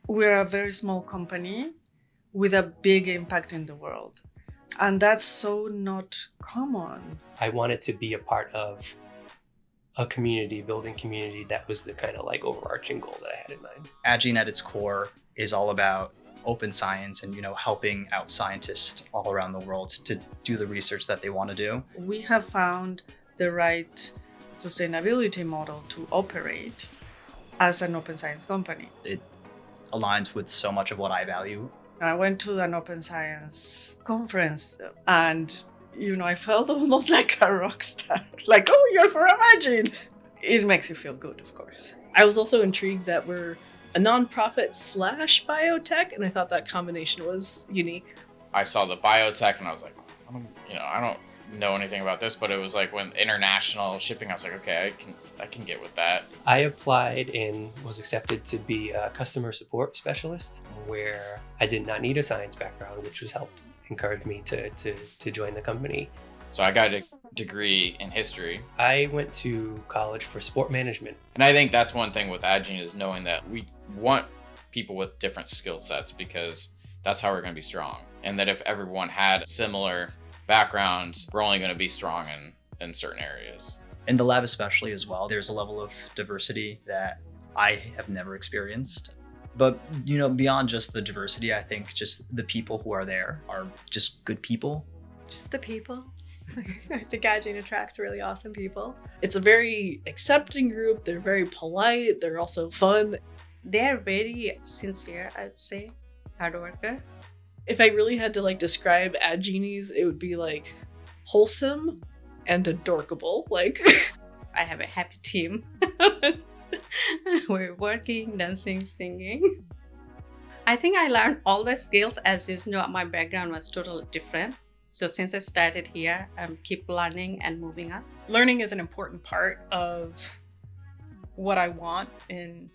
We're a very small company with a big impact in the world. And that's so not common. I wanted to be a part of a community, building community. That was the kind of like overarching goal that I had in mind. Addgene at its core is all about open science and, helping out scientists all around the world to do the research that they want to do. We have found the right sustainability model to operate as an open science company. It aligns with so much of what I value. I went to an open science conference and, I felt almost like a rock star. Like, oh, you're from Addgene. It makes you feel good, of course. I was also intrigued that we're a nonprofit / biotech, and I thought that combination was unique. I saw the biotech and I was like, I don't know anything about this, but it was like when international shipping, I was like, okay, I can get with that. I applied and was accepted to be a customer support specialist, where I did not need a science background, which was encouraged me to join the company. So I got a degree in history. I went to college for sport management. And I think that's one thing with Addgene is knowing that we want people with different skill sets, because that's how we're going to be strong. And that if everyone had similar backgrounds, we're only going to be strong in certain areas. In the lab especially as well, there's a level of diversity that I have never experienced. But, beyond just the diversity, I think just the people who are there are just good people. Just the people. I think Addgene attracts really awesome people. It's a very accepting group. They're very polite. They're also fun. They're very sincere, I'd say. Hard worker. If I really had to describe Addgenes, it would be wholesome and adorkable. I have a happy team. We're working, dancing, singing. I think I learned all the skills. As you know, my background was totally different. So since I started here, I keep learning and moving up. Learning is an important part of what I want in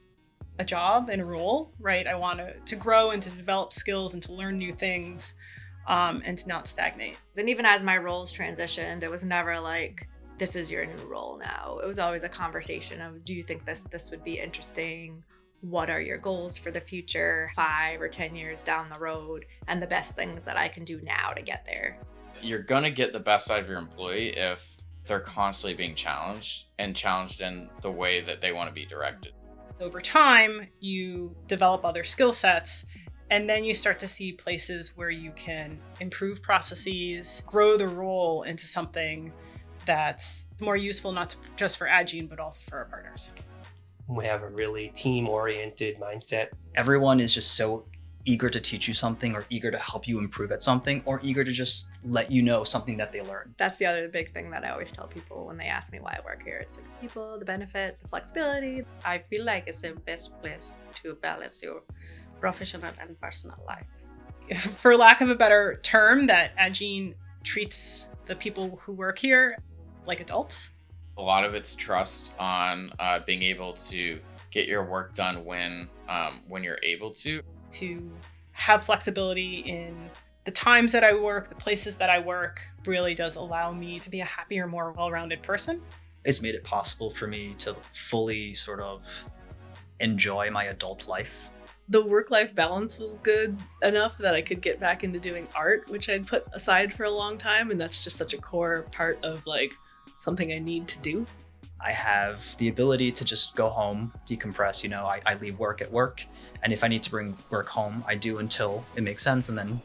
a job and a role, right? I want to grow and to develop skills and to learn new things and to not stagnate. And even as my roles transitioned, it was never like, this is your new role now. It was always a conversation of, do you think this would be interesting? What are your goals for the future, 5 or 10 years down the road, and the best things that I can do now to get there? You're going to get the best out of your employee if they're constantly being challenged in the way that they want to be directed. Over time, you develop other skill sets, and then you start to see places where you can improve processes, grow the role into something that's more useful, not just for Addgene, but also for our partners. We have a really team-oriented mindset. Everyone is just so eager to teach you something, or eager to help you improve at something, or eager to just let you know something that they learned. That's the other big thing that I always tell people when they ask me why I work here. It's the people, the benefits, the flexibility. I feel like it's the best place to balance your professional and personal life. For lack of a better term, that Addgene treats the people who work here like adults. A lot of it's trust on being able to get your work done when you're able to have flexibility in the times that I work, the places that I work, really does allow me to be a happier, more well-rounded person. It's made it possible for me to fully sort of enjoy my adult life. The work-life balance was good enough that I could get back into doing art, which I'd put aside for a long time, and that's just such a core part of something I need to do. I have the ability to just go home, decompress. I leave work at work, and if I need to bring work home, I do until it makes sense, and then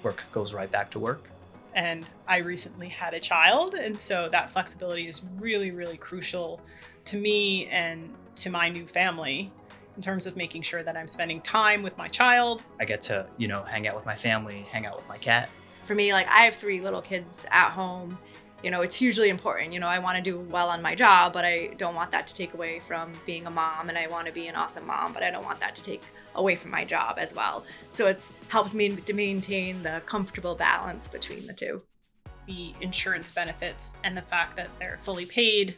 work goes right back to work. And I recently had a child, and so that flexibility is really, really crucial to me and to my new family in terms of making sure that I'm spending time with my child. I get to, hang out with my family, hang out with my cat. For me, I have 3 little kids at home. It's hugely important. I want to do well on my job, but I don't want that to take away from being a mom, and I want to be an awesome mom, but I don't want that to take away from my job as well. So it's helped me to maintain the comfortable balance between the two. The insurance benefits and the fact that they're fully paid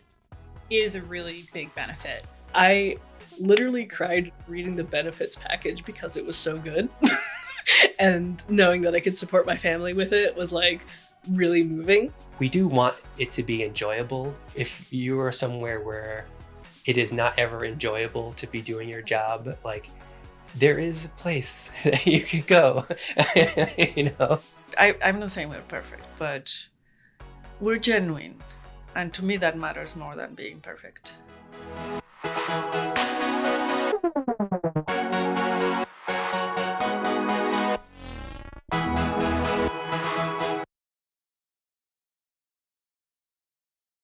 is a really big benefit. I literally cried reading the benefits package because it was so good. And knowing that I could support my family with it was really moving. We do want it to be enjoyable. If you are somewhere where it is not ever enjoyable to be doing your job, there is a place that you could go. You know, I'm not saying we're perfect, but we're genuine. And to me, that matters more than being perfect.